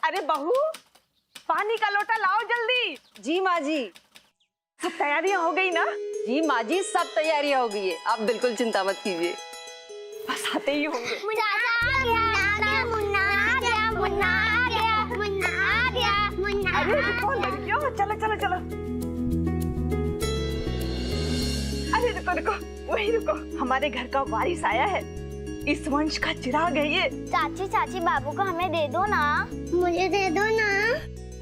अरे बहू, पानी का लोटा लाओ जल्दी। जी माँ जी। सब तैयारियां हो गई ना? जी माँ जी, सब तैयारियां हो गई है, आप बिल्कुल चिंता मत कीजिए। बस आते ही होंगे। अरे रुको लड़कियों, चलो चलो चलो। अरे रुको रुको, वही रुको, हमारे घर का वारिस आया है, इस वंश का चिराग है ये। चाची चाची बाबू को हमें दे दो ना। मुझे दे दो ना।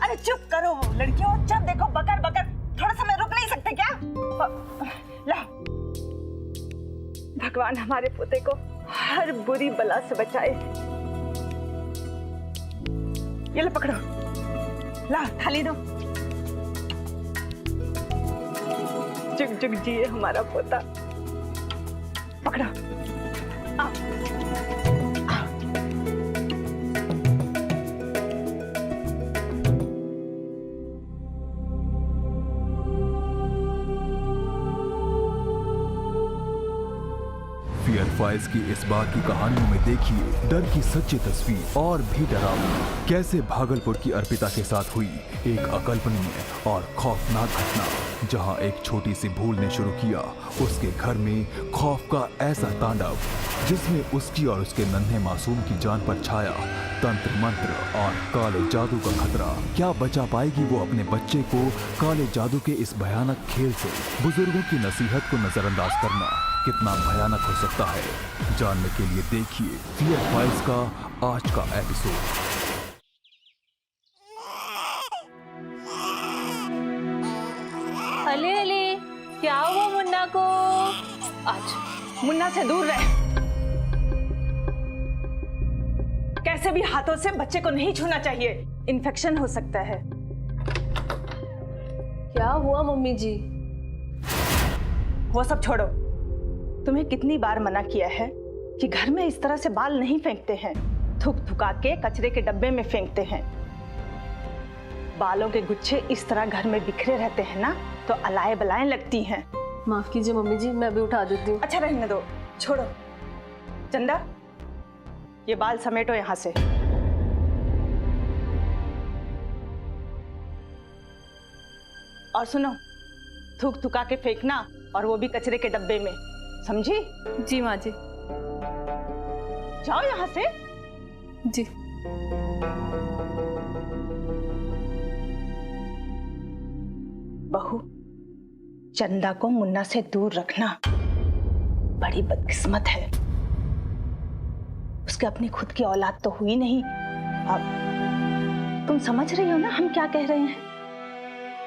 अरे चुप करो लड़कियों, जब देखो बकर बकर, थोड़ा समय रुक नहीं सकते क्या? ला, भगवान हमारे पोते को हर बुरी बला से बचाए। ये लो पकड़ो, ला थाली दो। जुग जुग जिए हमारा पोता। पकड़ो, आओ। फियर फाइल्स की इस बार की कहानियों में देखिए डर की सच्ची तस्वीर और भी डरावनी। कैसे भागलपुर की अर्पिता के साथ हुई एक अकल्पनीय और खौफनाक घटना, जहां एक छोटी सी भूल ने शुरू किया उसके घर में खौफ का ऐसा तांडव, जिसमें उसकी और उसके नन्हे मासूम की जान पर छाया तंत्र मंत्र और काले जादू का खतरा। क्या बचा पाएगी वो अपने बच्चे को काले जादू के इस भयानक खेल से? बुजुर्गों की नसीहत को नजरअंदाज करना कितना भयानक हो सकता है, जानने के लिए देखिए फियर फाइल्स का आज का एपिसोड। अले अले, क्या हुआ मुन्ना को? आज मुन्ना से दूर रहे, कैसे भी हाथों से बच्चे को नहीं छूना चाहिए, इन्फेक्शन हो सकता है। क्या हुआ मम्मी जी? वो सब छोड़ो, तुम्हें कितनी बार मना किया है कि घर में इस तरह से बाल नहीं फेंकते हैं, थूक थुका के कचरे के डब्बे में फेंकते हैं। बालों के गुच्छे इस तरह घर में बिखरे रहते हैं ना, तो अलाए बलाएं लगती हैं। माफ कीजिए मम्मी जी, मैं भी उठा देती हूँ। अच्छा रहने दो, छोड़ो। चंदा, ये बाल समेटो यहाँ से। और सुनो, थूक थुका के फेंकना, और वो भी कचरे के डब्बे में, समझी? जी माँ जी। जाओ यहाँ से। जी। बहू, चंदा को मुन्ना से दूर रखना, बड़ी बदकिस्मत है। उसके अपनी खुद की औलाद तो हुई नहीं। अब तुम समझ रही हो ना हम क्या कह रहे हैं?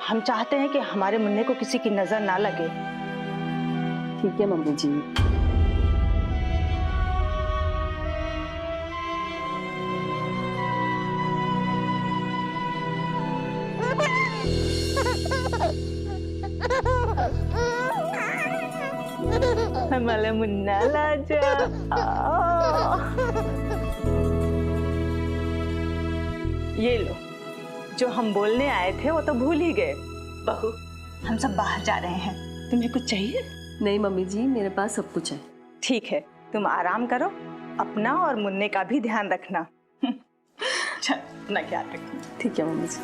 हम चाहते हैं कि हमारे मुन्ने को किसी की नजर ना लगे। ठीक है मम्मी जी। हमारा मुन्ना लाजा। ये लो, जो हम बोलने आए थे वो तो भूल ही गए। बहू, हम सब बाहर जा रहे हैं, तुम्हें कुछ चाहिए? नहीं मम्मी जी, मेरे पास सब कुछ है। ठीक है, तुम आराम करो, अपना और मुन्ने का भी ध्यान रखना। चल, अपना ख्याल रखना। ठीक है मम्मी जी।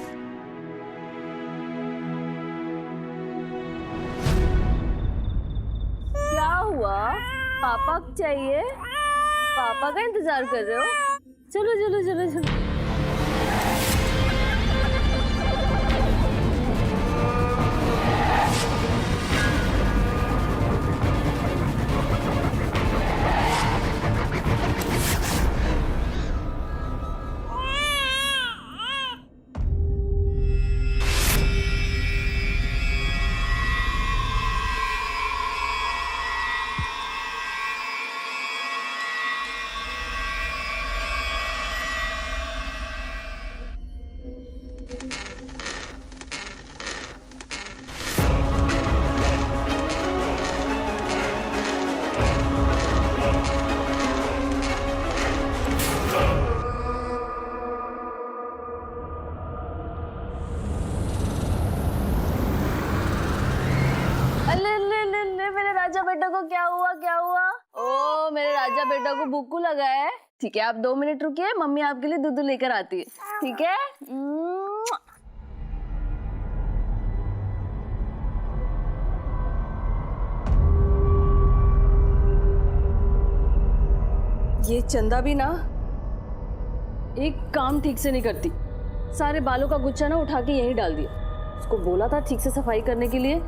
क्या हुआ? पापा चाहिए? पापा का इंतजार कर रहे हो? चलो चलो चलो चलो। राजा बेटा को क्या हुआ? क्या हुआ? ओ मेरे राजा बेटा को भूख लगा है, ठीक है, आप 2 मिनट रुकिए, मम्मी आपके लिए दूध लेकर आती है। ठीक है। ये चंदा भी ना एक काम ठीक से नहीं करती। सारे बालों का गुच्छा ना उठा के यहीं डाल दिया। उसको बोला था ठीक से सफाई करने के लिए।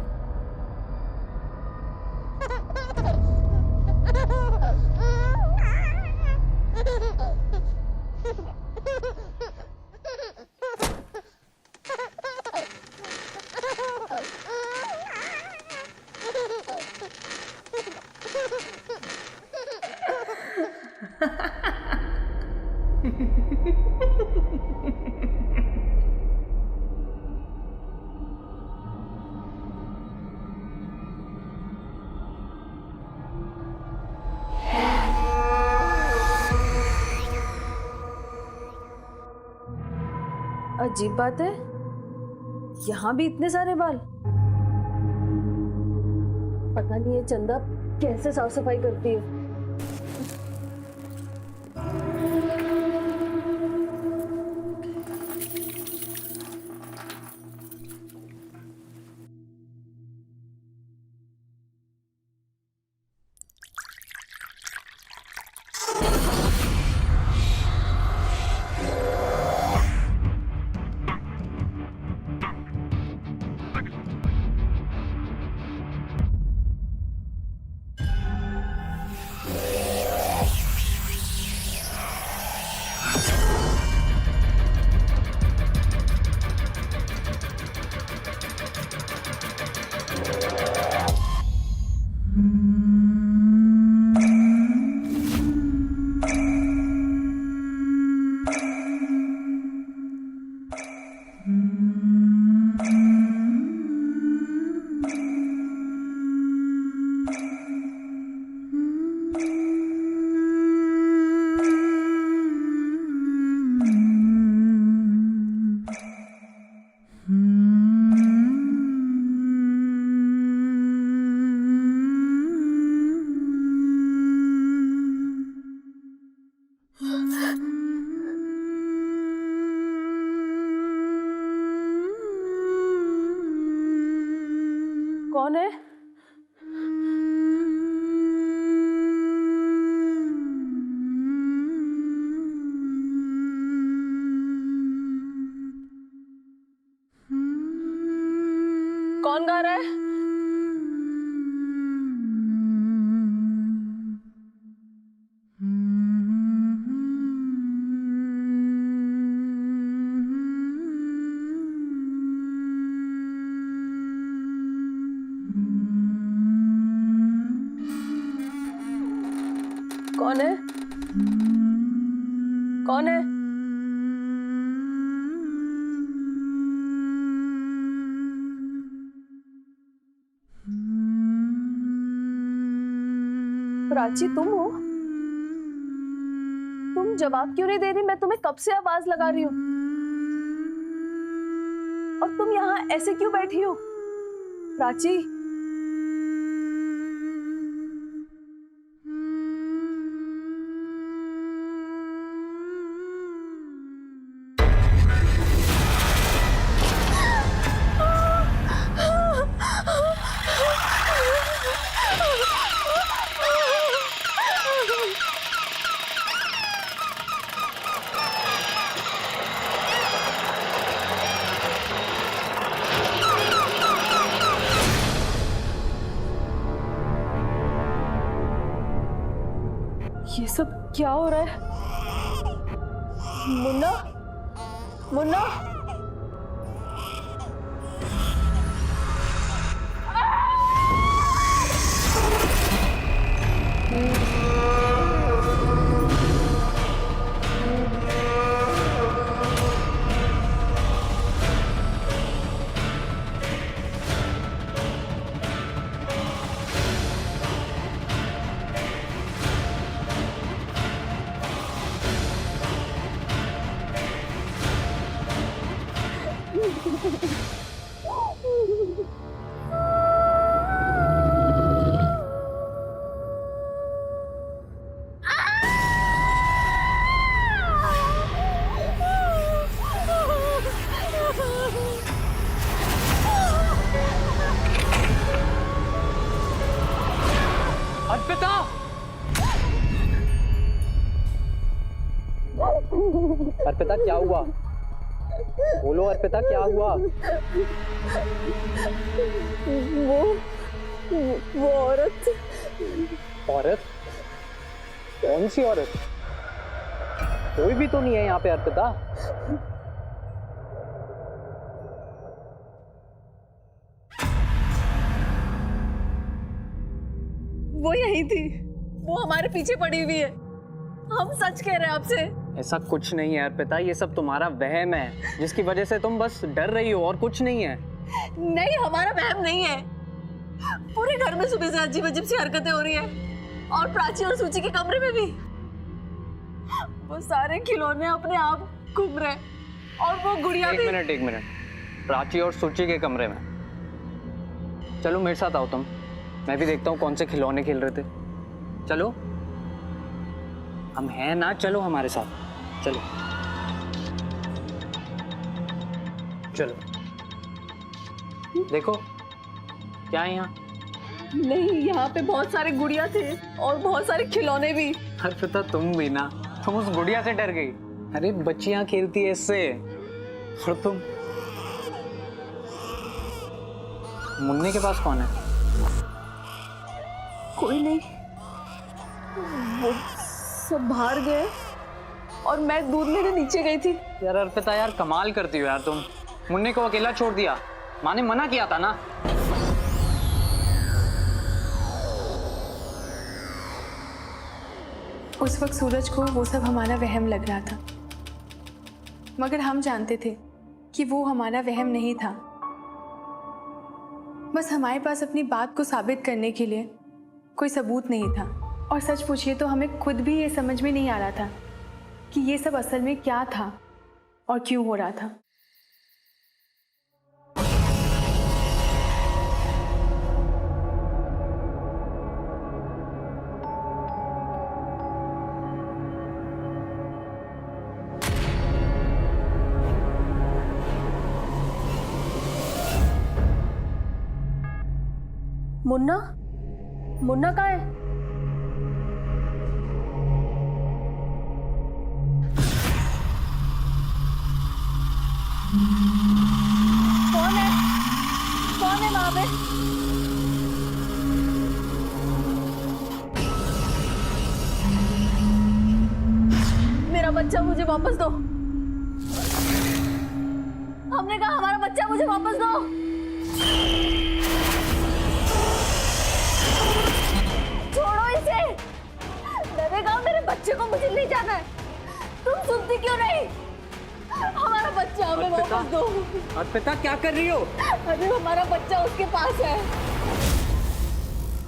अजीब बात है, यहाँ भी इतने सारे बाल। पता नहीं ये चंदा कैसे साफ सफाई करती है। कौन है? कौन गा रहा है? कौन है? कौन है? प्राची, तुम हो? तुम जवाब क्यों नहीं दे रही? मैं तुम्हें कब से आवाज लगा रही हूं और तुम यहाँ ऐसे क्यों बैठी हो? प्राची, ये सब क्या हो रहा है? मुन्ना, मुन्ना, अर्पिता क्या हुआ? बोलो अर्पिता क्या हुआ? वो औरत। औरत? कौन सी औरत? कोई भी तो नहीं है यहाँ पे अर्पिता। वो यही थी, वो हमारे पीछे पड़ी हुई है। हम सच कह रहे हैं आपसे। ऐसा कुछ नहीं है अर्पिता, ये सब तुम्हारा वहम है जिसकी वजह से तुम बस डर रही हो और कुछ नहीं है। नहीं, हमारा वहम नहीं है। पूरे घर में सुबह से अजीब अजीब सी हरकतें हो रही है और प्राची और सूची के कमरे में भी। वो सारे खिलौने अपने आप घूम रहे और वो गुड़िया भी। एक मिनट। प्राची और सूची के कमरे में? चलो मेरे साथ आओ तुम, मैं भी देखता हूँ कौन से खिलौने खेल रहे थे। चलो, हम हैं ना, चलो हमारे साथ, चलो चलो। देखो क्या है यहाँ? नहीं, यहाँ पे बहुत सारे गुड़िया थे और बहुत सारे खिलौने भी। अर्पिता तुम भी ना, तुम उस गुड़िया से डर गई। अरे बच्चियां खेलती है इससे, और तुम। मुन्ने के पास कौन है? कोई नहीं, वो सब बाहर गए और मैं दूध लेने नीचे गई थी। यार अर्पिता यार, कमाल करती हो यार तुम। मुन्ने को अकेला छोड़ दिया, माँ ने मना किया था ना। उस वक्त सूरज को वो सब हमारा वहम लग रहा था, मगर हम जानते थे कि वो हमारा वहम नहीं था। बस हमारे पास अपनी बात को साबित करने के लिए कोई सबूत नहीं था। और सच पूछिए तो हमें खुद भी ये समझ में नहीं आ रहा था कि ये सब असल में क्या था और क्यों हो रहा था। मुन्ना, मुन्ना कहाँ है? कौन है? कौन है वहां पे? मेरा बच्चा मुझे वापस दो। हमने कहा हमारा बच्चा मुझे वापस दो। छोड़ो इसे। मैंने कहा मेरे बच्चे को मुझे ले जाना है। तुम सुनती क्यों नहीं? हमारा बच्चा हमें वापस दो। अर्पिता क्या कर रही हो? अरे हमारा बच्चा उसके पास है।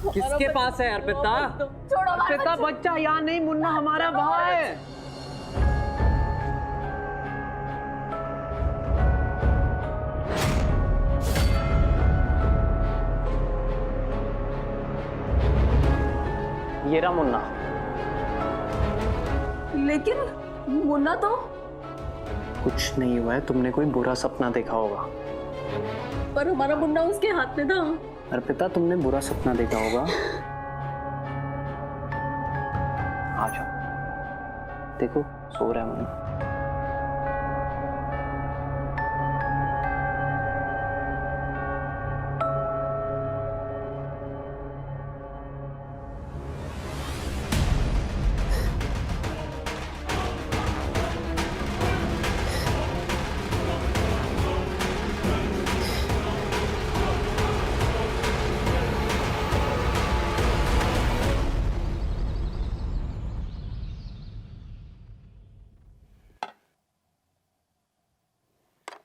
किसके पास है अर्पिता? छोड़ो हमारा अर्पिता, बच्चा यहाँ नहीं, मुन्ना हमारा वहाँ है। ये रहा मुन्ना। लेकिन मुन्ना तो। कुछ नहीं हुआ है, तुमने कोई बुरा सपना देखा होगा। पर हमारा मुन्ना उसके हाथ में था। अर्पिता, तुमने बुरा सपना देखा होगा। आ जाओ, देखो सो रहा है मुन्ना।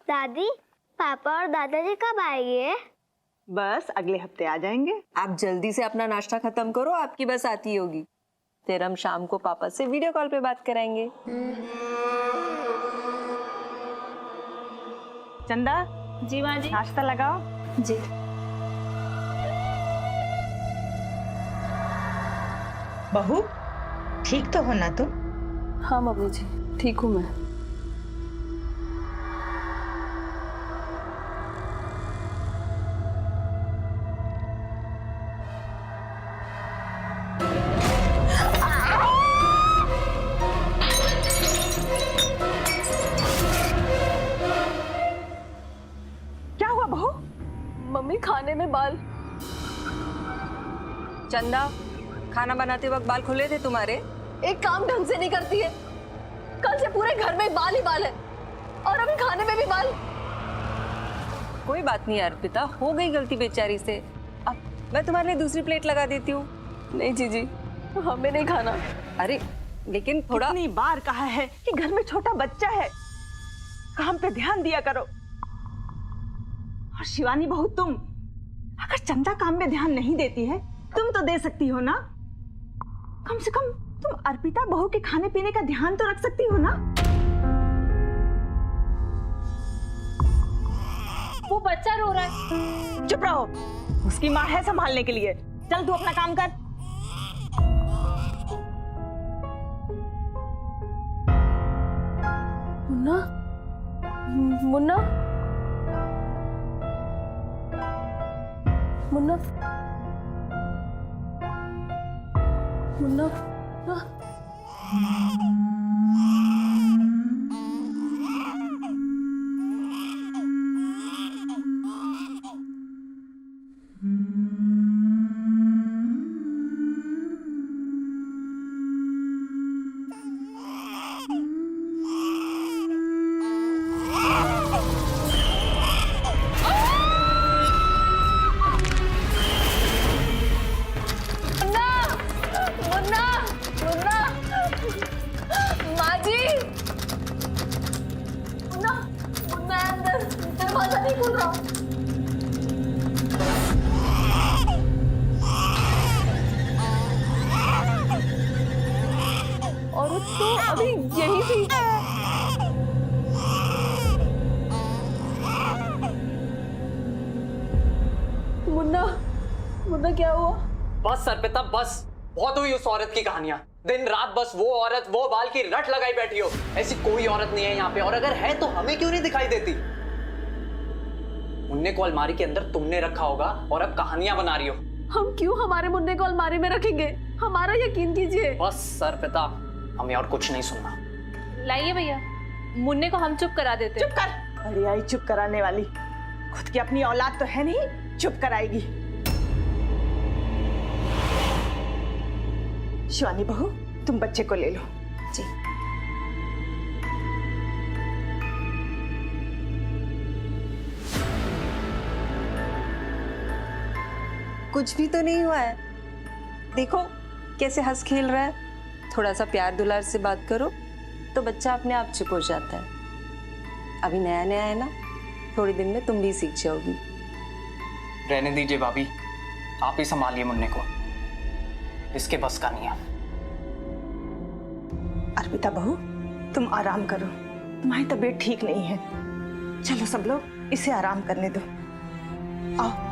दादी, पापा और दादाजी कब आएंगे? बस अगले हफ्ते आ जाएंगे। आप जल्दी से अपना नाश्ता खत्म करो, आपकी बस आती होगी। फिर हम शाम को पापा से वीडियो कॉल पे बात कराएंगे। चंदा जी माँ जी। नाश्ता लगाओ। जी। बहू, ठीक तो हो ना तुम? हाँ मम्मी जी, ठीक हूँ मैं। खाने में बाल। चंदा, खाना बनाते वक्त बाल खुले थे तुम्हारे? एक काम ढंग से नहीं करती है, कल से पूरे घर में बाल ही बाल है और अभी खाने में भी बाल। कोई बात नहीं अर्पिता, हो गई गलती बेचारी से। अब मैं तुम्हारे लिए दूसरी प्लेट लगा देती हूँ। नहीं जीजी, हमें नहीं खाना। अरे लेकिन थोड़ा। कितनी बार कहा है कि घर में छोटा बच्चा है, काम पे ध्यान दिया करो। और शिवानी बहू, तुम अगर चंदा काम में ध्यान नहीं देती है, तुम तो दे सकती हो ना। कम से कम तुम अर्पिता बहू के खाने पीने का ध्यान तो रख सकती हो ना। वो बच्चा रो रहा है। चुप रहो, उसकी माँ है संभालने के लिए। चल तू अपना काम कर। मुन्ना, मुन्ना, मुन्ना, मुन्ना, मुन्ना, मुन्ना, माँ जी, मुन्ना, मुन्ना अंदर, दरवाजा नहीं खुल रहा। और तो अभी यही थी। मुन्ना, मुन्ना क्या हुआ? बस अर्पिता बस, बहुत हुई उस औरत की कहानियां। दिन रात बस वो औरत, वो बाल की रट लगाई बैठी हो। ऐसी कोई औरत नहीं है यहाँ पे, और अगर है तो हमें क्यों नहीं दिखाई देती? मुन्ने को अलमारी के अंदर तुमने रखा होगा और अब कहानियां बना रही हो। हम क्यों हमारे मुन्ने को अलमारी में रखेंगे? हमारा यकीन कीजिए। बस अर्पिता, हमें और कुछ नहीं सुनना। लाइए भैया, मुन्ने को हम चुप करा देते। चुप कर। अरे आई चुप कराने वाली, खुद की अपनी औलाद तो है नहीं, चुप कराएगी। शिवानी बहू, तुम बच्चे को ले लो। जी। कुछ भी तो नहीं हुआ है, देखो कैसे हंस खेल रहा है। थोड़ा सा प्यार दुलार से बात करो तो बच्चा अपने आप चुप हो जाता है। अभी नया नया है ना, थोड़ी दिन में तुम भी सीख जाओगी। रहने दीजिए भाभी, आप ही संभालिए मुन्ने को, इसके बस का नहीं है। अर्पिता बहू, तुम आराम करो, तुम्हारी तबीयत ठीक नहीं है। चलो सब लोग इसे आराम करने दो। आओ।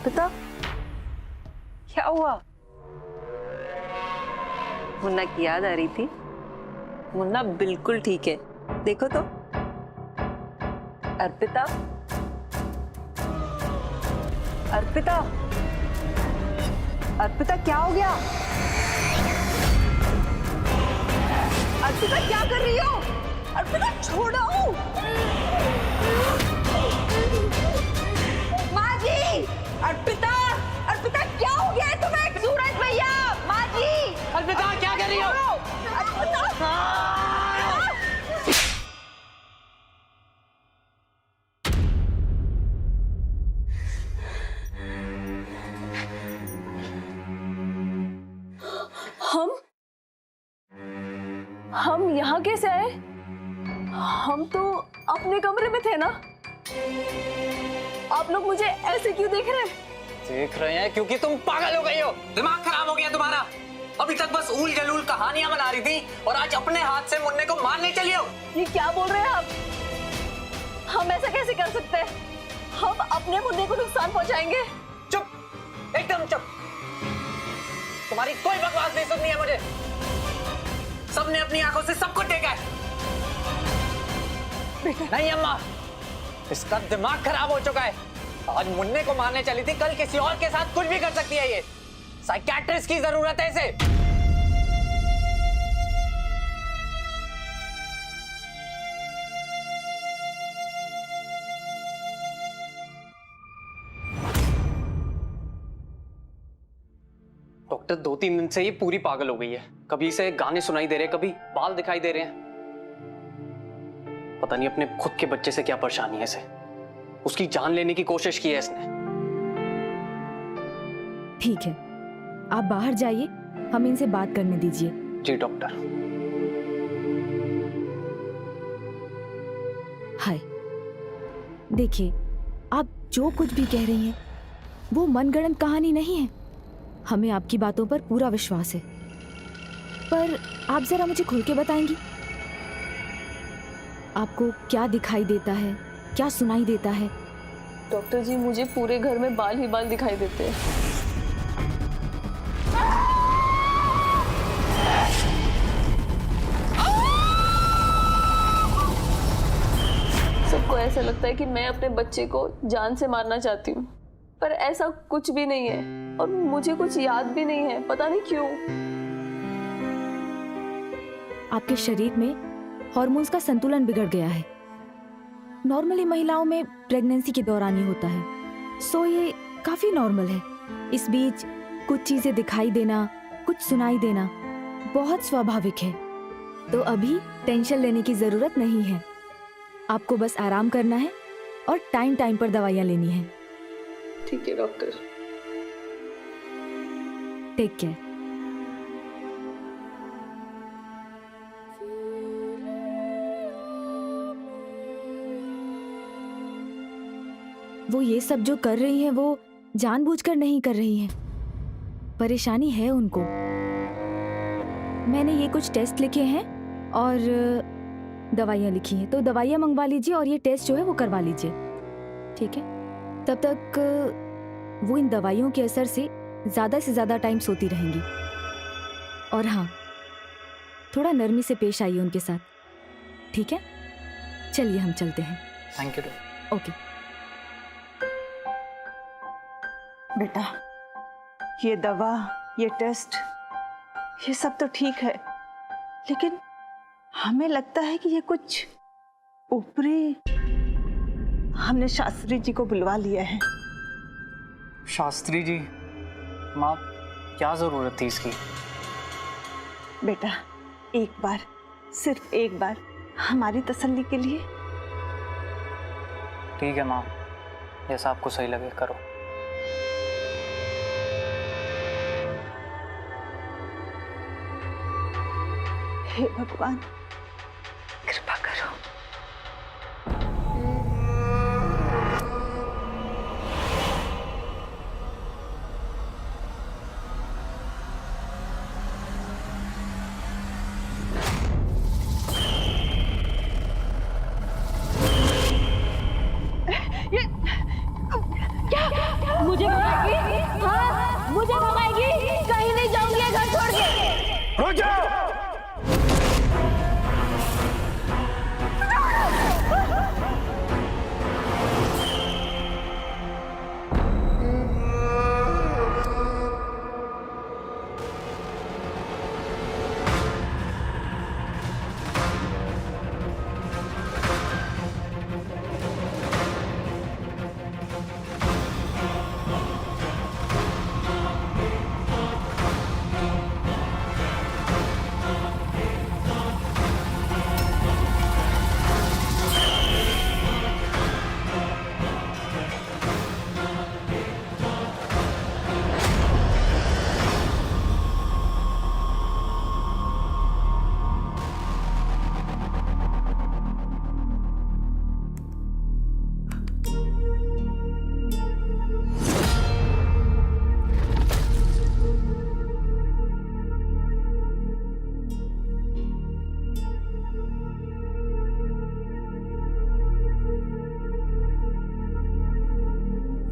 अर्पिता, क्या हुआ? मुन्ना की याद आ रही थी? मुन्ना बिल्कुल ठीक है, देखो तो। अर्पिता, अर्पिता, अर्पिता क्या हो गया? अर्पिता क्या कर रही हो? अर्पिता छोड़ो। माँ जी, अर्पिता, अर्पिता क्या हो गया है तुम्हें? सूरज भैया, माँ जी, अर्पिता क्या कर रही हो? हम यहाँ कैसे आए? हम तो अपने कमरे में थे ना। आप लोग मुझे ऐसे क्यों देख रहे हैं? देख रहे हैं क्योंकि तुम पागल हो गई हो, दिमाग खराब हो गया तुम्हारा। अभी तक बस ऊल जलूल कहानियां बना रही थी और आज अपने हाथ से मुन्ने को मारने चली हो। ये क्या बोल रहे हैं आप? हम ऐसा कैसे कर सकते हैं? हम अपने मुन्ने को नुकसान पहुंचाएंगे? चुप, एकदम चुप। तुम्हारी कोई बकवास नहीं सुननी है मुझे। सबने अपनी आंखों से सब कुछ देखा है। नहीं अम्मा, इसका दिमाग खराब हो चुका है। आज मुन्ने को मारने चली थी, कल किसी और के साथ कुछ भी कर सकती है। ये साइकियाट्रिस्ट की जरूरत है इसे। डॉक्टर 2-3 दिन से ये पूरी पागल हो गई है। कभी इसे गाने सुनाई दे रहे, कभी बाल दिखाई दे रहे हैं। पता नहीं अपने खुद के बच्चे से क्या परेशानी है इसे। उसकी जान लेने की कोशिश की है इसने। ठीक है, आप बाहर जाइए, हम इनसे बात करने दीजिए। जी डॉक्टर। हाय, देखिए, आप जो कुछ भी कह रही हैं वो मनगढ़ंत कहानी नहीं है। हमें आपकी बातों पर पूरा विश्वास है, पर आप जरा मुझे खुल के बताएंगी, आपको क्या दिखाई देता है, क्या सुनाई देता है? डॉक्टर जी, मुझे पूरे घर में बाल ही बाल दिखाई देते हैं। सबको ऐसा लगता है कि मैं अपने बच्चे को जान से मारना चाहती हूँ, पर ऐसा कुछ भी नहीं है और मुझे कुछ याद भी नहीं है, पता नहीं क्यों। आपके शरीर में हार्मोन्स का संतुलन बिगड़ गया है। नॉर्मली महिलाओं में प्रेगनेंसी के दौरान ही होता है, सो ये काफी नॉर्मल है। इस बीच कुछ चीजें दिखाई देना, कुछ सुनाई देना बहुत स्वाभाविक है। तो अभी टेंशन लेने की जरूरत नहीं है। आपको बस आराम करना है और टाइम टाइम पर दवाइयाँ लेनी है। ठीक है डॉक्टर। Take care. वो ये सब जो कर रही हैं वो जानबूझकर नहीं कर रही हैं, परेशानी है उनको। मैंने ये कुछ टेस्ट लिखे हैं और दवाइयाँ लिखी हैं, तो दवाइयाँ मंगवा लीजिए और ये टेस्ट जो है वो करवा लीजिए, ठीक है? तब तक वो इन दवाइयों के असर से ज़्यादा से ज़्यादा टाइम सोती रहेंगी। और हाँ, थोड़ा नरमी से पेश आइए उनके साथ, ठीक है? चलिए हम चलते हैं। Thank you. ओके। बेटा, ये दवा, ये टेस्ट, ये सब तो ठीक है, लेकिन हमें लगता है कि ये कुछ ऊपरी। हमने शास्त्री जी को बुलवा लिया है। शास्त्री जी? माँ, क्या जरूरत थी इसकी? बेटा, एक बार, सिर्फ एक बार हमारी तसल्ली के लिए। ठीक है माँ, जैसा आपको सही लगे करो। हे भगवान, कृपा करो। मुझे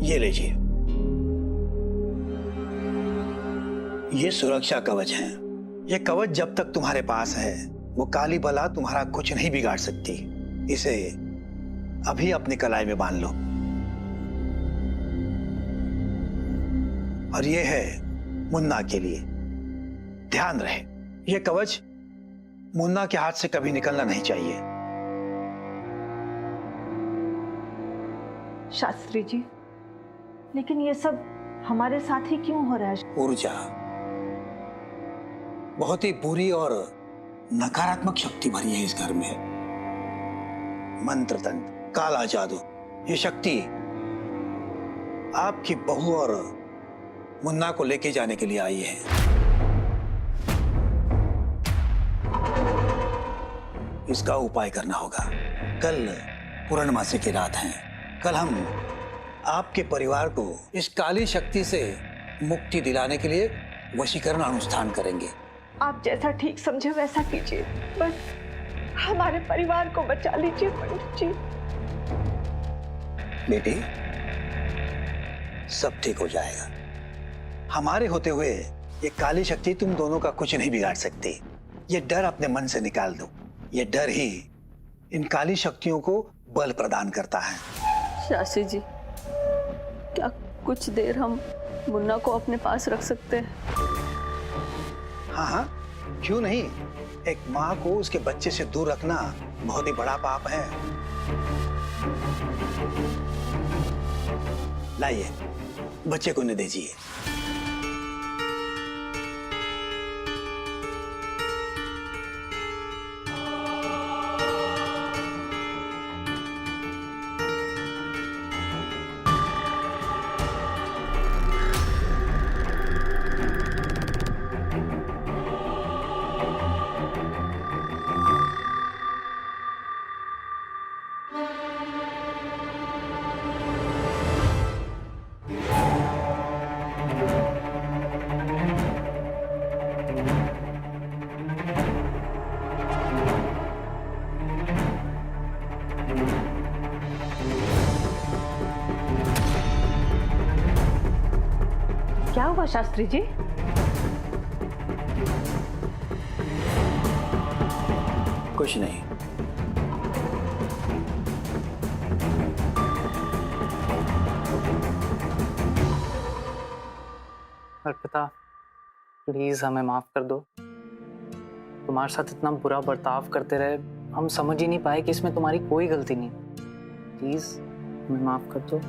ये लीजिए, ये सुरक्षा कवच है। ये कवच जब तक तुम्हारे पास है वो काली बला तुम्हारा कुछ नहीं बिगाड़ सकती। इसे अभी अपनी कलाई में बांध लो। और ये है मुन्ना के लिए। ध्यान रहे, ये कवच मुन्ना के हाथ से कभी निकलना नहीं चाहिए। शास्त्री जी, लेकिन ये सब हमारे साथ ही क्यों हो रहा है? ऊर्जा, बहुत ही बुरी और नकारात्मक शक्ति भरी है इस घर में। मंत्र तंत्र, काला जादू, ये शक्ति आपकी बहू और मुन्ना को लेके जाने के लिए आई है। इसका उपाय करना होगा। कल पूर्णमासी की रात है। कल हम आपके परिवार को इस काली शक्ति से मुक्ति दिलाने के लिए वशीकरण अनुष्ठान करेंगे। आप जैसा ठीक समझे वैसा कीजिए, बस हमारे परिवार को बचा लीजिए पंडित जी। बेटी, सब ठीक हो जाएगा। हमारे होते हुए ये काली शक्ति तुम दोनों का कुछ नहीं बिगाड़ सकती। ये डर अपने मन से निकाल दो। ये डर ही इन काली शक्तियों को बल प्रदान करता है। शास्त्री जी, क्या कुछ देर हम मुन्ना को अपने पास रख सकते हैं? हाँ हाँ, क्यों नहीं। एक माँ को उसके बच्चे से दूर रखना बहुत ही बड़ा पाप है। लाइए, बच्चे को इन्हें दीजिए। क्या हुआ शास्त्री जी? कुछ नहीं। अर्पिता, प्लीज हमें माफ कर दो। तुम्हारे साथ इतना बुरा बर्ताव करते रहे, हम समझ ही नहीं पाए कि इसमें तुम्हारी कोई गलती नहीं। प्लीज हमें माफ कर दो।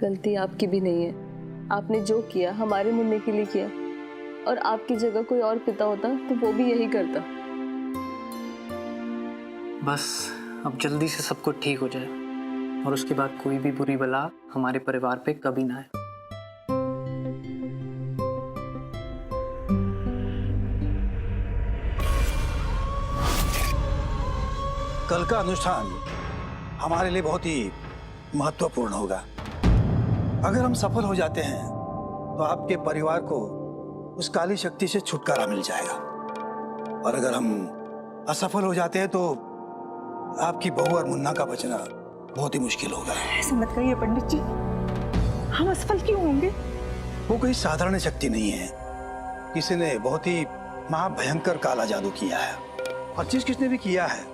गलती आपकी भी नहीं है। आपने जो किया हमारे मुन्ने के लिए किया, और आपकी जगह कोई और पिता होता तो वो भी यही करता। बस अब जल्दी से सब कुछ ठीक हो जाए और उसके बाद कोई भी बुरी बला हमारे परिवार पे कभी ना आए। कल का अनुष्ठान हमारे लिए बहुत ही महत्वपूर्ण होगा। अगर हम सफल हो जाते हैं तो आपके परिवार को उस काली शक्ति से छुटकारा मिल जाएगा, और अगर हम असफल हो जाते हैं तो आपकी बहू और मुन्ना का बचना बहुत ही मुश्किल होगा। ऐसे मत कहिए पंडित जी, हम असफल क्यों होंगे? वो कोई साधारण शक्ति नहीं है। किसी ने बहुत ही महाभयंकर काला जादू किया है, और किसने भी किया है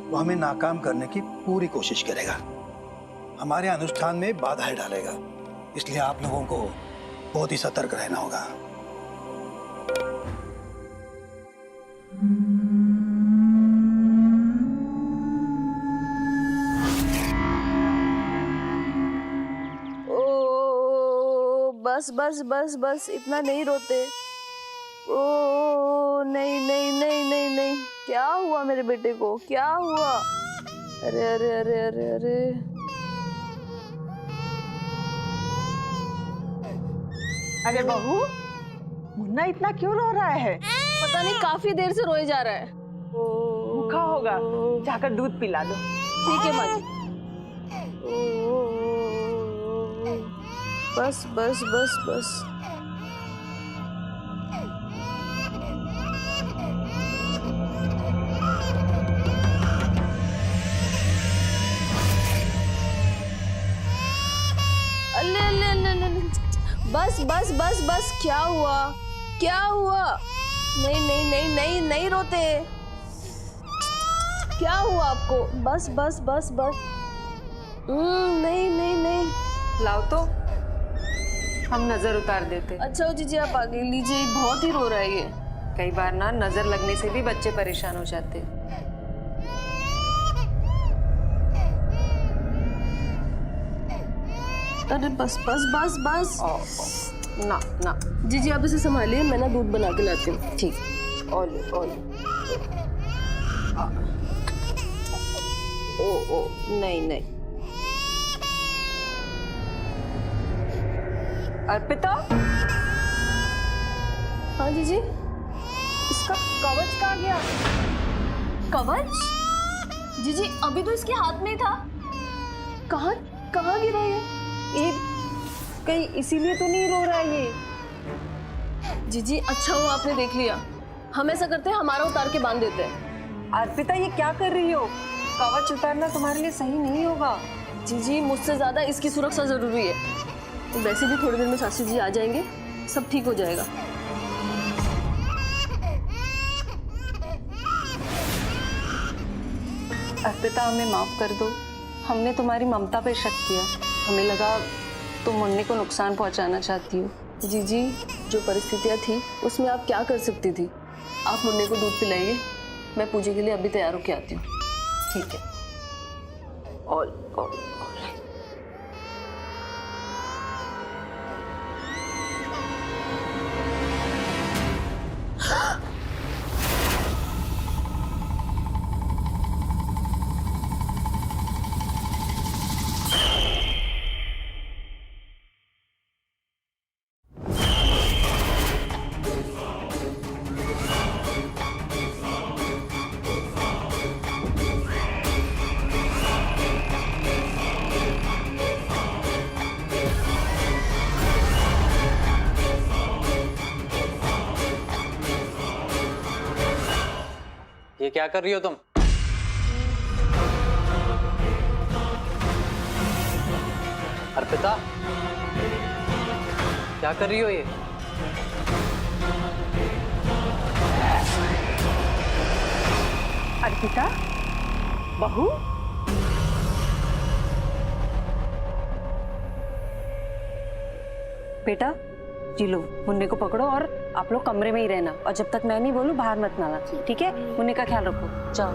वो हमें नाकाम करने की पूरी कोशिश करेगा। हमारे अनुष्ठान में बाधाएं डालेगा। इसलिए आप लोगों को बहुत ही सतर्क रहना होगा। ओ बस बस बस बस, इतना नहीं रोते। ओ नहीं नहीं नहीं नहीं नहीं, क्या हुआ मेरे बेटे को? क्या हुआ? अरे अरे अरे अरे अरे, अरे बहू, मुन्ना इतना क्यों रो रहा है? पता नहीं, काफी देर से रोए जा रहा है। भूखा होगा, जाकर दूध पिला दो। ठीक है माँ जी। बस बस बस बस। बस बस बस बस, क्या हुआ? क्या हुआ? नहीं नहीं नहीं नहीं नहीं रोते। क्या हुआ आपको? बस बस बस बस। नहीं नहीं नहीं। लाओ तो, हम नजर उतार देते। अच्छा हो जीजी, आप आगे लीजिए, बहुत ही रो रहा है ये। कई बार ना नजर लगने से भी बच्चे परेशान हो जाते हैं। अरे बस बस बस बस। ना ना जीजी आप इसे संभालिए, मैं ना दूध बना के लाती हूँ। ठीक। और ओ नहीं नहीं। अर्पिता, हाँ जीजी, इसका कवच कहाँ गया? कवच? जीजी अभी तो इसके हाथ में ही था। कहाँ कहाँ गिरा ये कहीं इसीलिए तो नहीं रो रहा है ये। जीजी अच्छा हुआ आपने देख लिया। हम ऐसा करते हैं, हमारा उतार के बांध देते हैं। अर्पिता ये क्या कर रही हो? कवच उतारना तुम्हारे लिए सही नहीं होगा। जीजी मुझसे ज्यादा इसकी सुरक्षा जरूरी है। वैसे भी थोड़ी देर में सासी जी आ जाएंगे, सब ठीक हो जाएगा। अर्पिता हमें माफ कर दो, हमने तुम्हारी ममता पे शक किया। हमें लगा तुम मुन्नी को नुकसान पहुंचाना चाहती हो। जीजी जो परिस्थितियां थी उसमें आप क्या कर सकती थी? आप मुन्नी को दूध पिलाइए, मैं पूजा के लिए अभी तैयार होके आती हूँ। ठीक है। ऑल ये क्या कर रही हो तुम? अर्पिता, क्या कर रही हो ये? अर्पिता, बहू, बेटा जी लो, मुन्नी को पकड़ो और आप लोग कमरे में ही रहना, और जब तक मैं नहीं बोलूं बाहर मत आना, ठीक है? मुन्नी का ख्याल रखो, जाओ।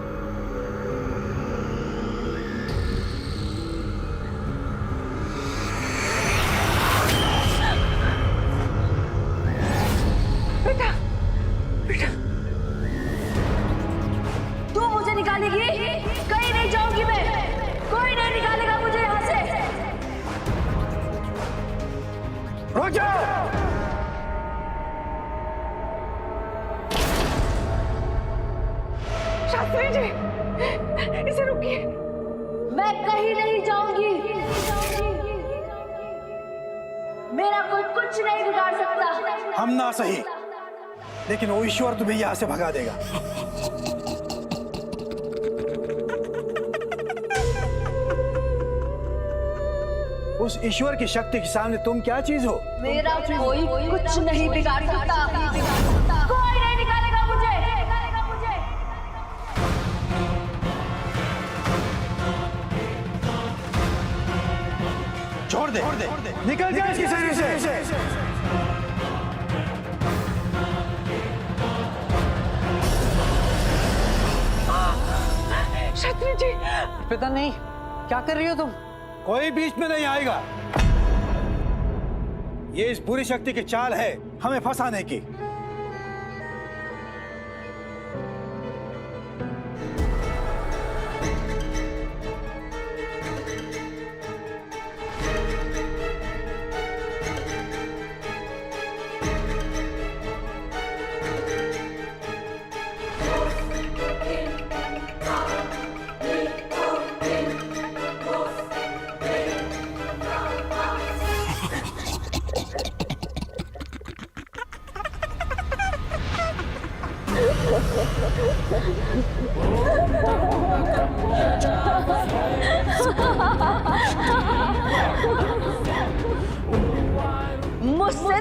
बेटा, बेटा, तू मुझे निकालेगी? कहीं नहीं जाऊंगी मैं, कोई नहीं निकालेगा मुझे यहाँ से। रुक जाओ! शास्त्री जी, इसे रुकिए। मैं कहीं नहीं जाऊंगी। मेरा कोई कुछ नहीं बिगाड़ सकता। हम ना सही, लेकिन वो ईश्वर तुम्हें यहाँ से भगा देगा। उस ईश्वर की शक्ति के सामने तुम क्या चीज हो? मेरा कोई कुछ नहीं बिगाड़ सकता। कोई नहीं निकालेगा मुझे। छोड़ दे, निकल जा इसके शरीर से। शास्त्री जी, अर्पिता नहीं, क्या कर रही हो तुम? कोई बीच में नहीं आएगा। ये इस पूरी शक्ति की चाल है हमें फंसाने की।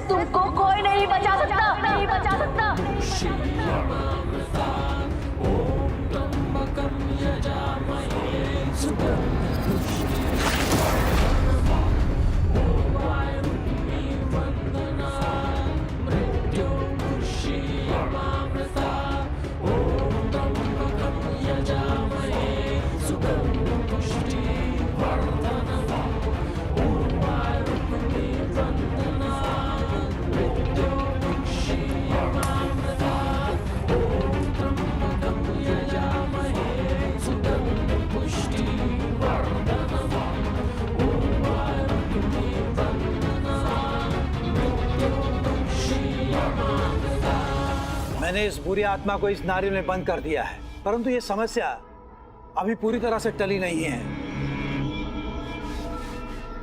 तुमको कोई नहीं बचा सकता, नहीं बचा सकता। मैंने इस बुरी आत्मा को इस नारियल में बंद कर दिया है, परंतु ये समस्या अभी पूरी तरह से टली नहीं है।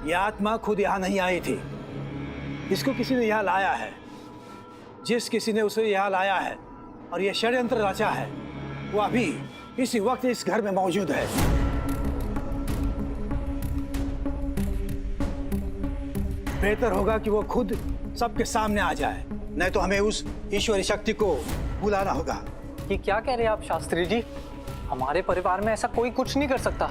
यह आत्मा खुद यहाँ नहीं आई थी, इसको किसी ने यहाँ लाया है। जिस किसी ने उसे यहाँ लाया है और यह षड्यंत्र रचा है, वो अभी इसी वक्त इस घर में मौजूद है। बेहतर होगा कि वो खुद सबके सामने आ जाए, नहीं तो हमें उस ईश्वरी शक्ति को बुलाना होगा। ये क्या कह रहे हैं आप शास्त्री जी? हमारे परिवार में ऐसा कोई कुछ नहीं कर सकता।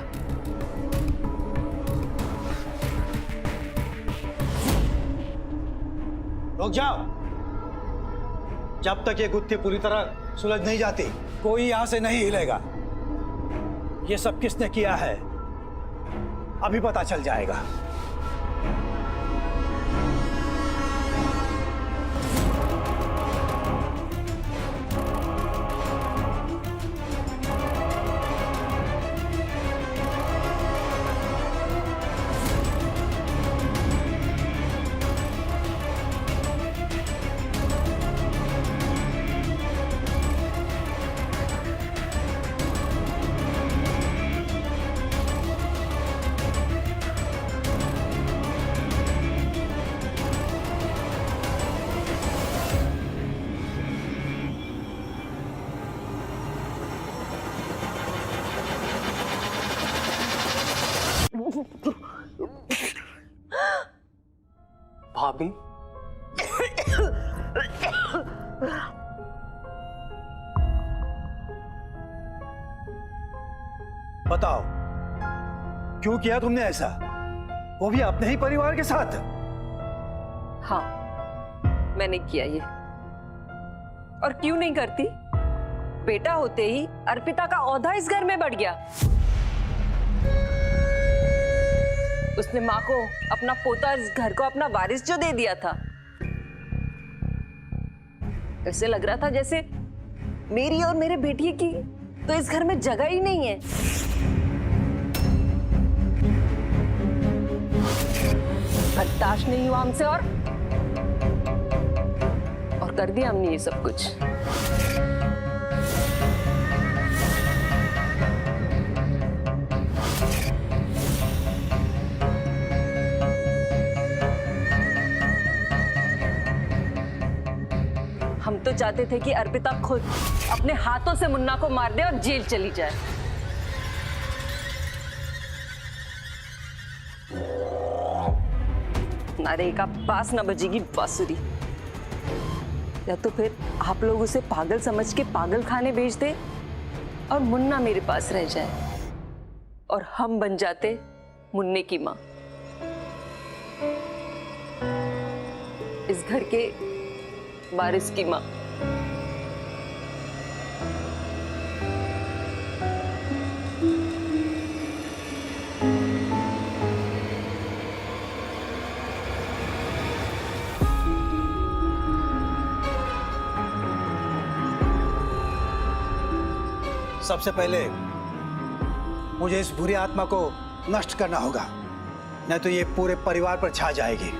रुक जाओ, जब तक ये गुत्थी पूरी तरह सुलझ नहीं जाती कोई यहां से नहीं हिलेगा। ये सब किसने किया है अभी पता चल जाएगा। भाभी, बताओ क्यों किया तुमने ऐसा, वो भी अपने ही परिवार के साथ? हाँ, मैंने किया ये। और क्यों नहीं करती? बेटा होते ही अर्पिता का औहदा इस घर में बढ़ गया। उसने माँ को अपना पोता और इस घर को अपना वारिस जो दे दिया था, ऐसे लग रहा था जैसे मेरी और मेरे बेटी की तो इस घर में जगह ही नहीं है। बर्दाश्त नहीं हुआ हमसे और कर दिया हमने ये सब कुछ। हम तो चाहते थे कि अर्पिता खुद अपने हाथों से मुन्ना को मार दे और जेल चली जाए। नारे का पास न बजेगी बांसुरी, या तो फिर आप लोग उसे पागल समझ के पागल खाने भेज दे और मुन्ना मेरे पास रह जाए और हम बन जाते मुन्ने की माँ। इस घर के वारिस की माँ। सबसे पहले मुझे इस बुरी आत्मा को नष्ट करना होगा, नहीं तो ये पूरे परिवार पर छा जाएगी।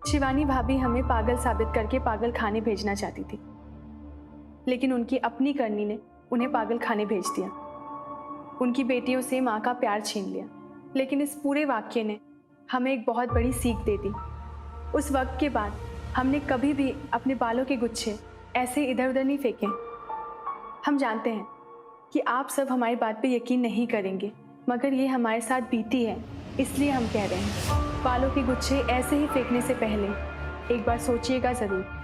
शिवानी भाभी हमें पागल साबित करके पागल खाने भेजना चाहती थी, लेकिन उनकी अपनी करनी ने उन्हें पागल खाने भेज दिया। उनकी बेटियों से माँ का प्यार छीन लिया। लेकिन इस पूरे वाक्य ने हमें एक बहुत बड़ी सीख दे दी। उस वक्त के बाद हमने कभी भी अपने बालों के गुच्छे ऐसे इधर उधर नहीं फेंके। हम जानते हैं कि आप सब हमारी बात पे यकीन नहीं करेंगे, मगर ये हमारे साथ बीती है, इसलिए हम कह रहे हैं बालों के गुच्छे ऐसे ही फेंकने से पहले एक बार सोचिएगा ज़रूर।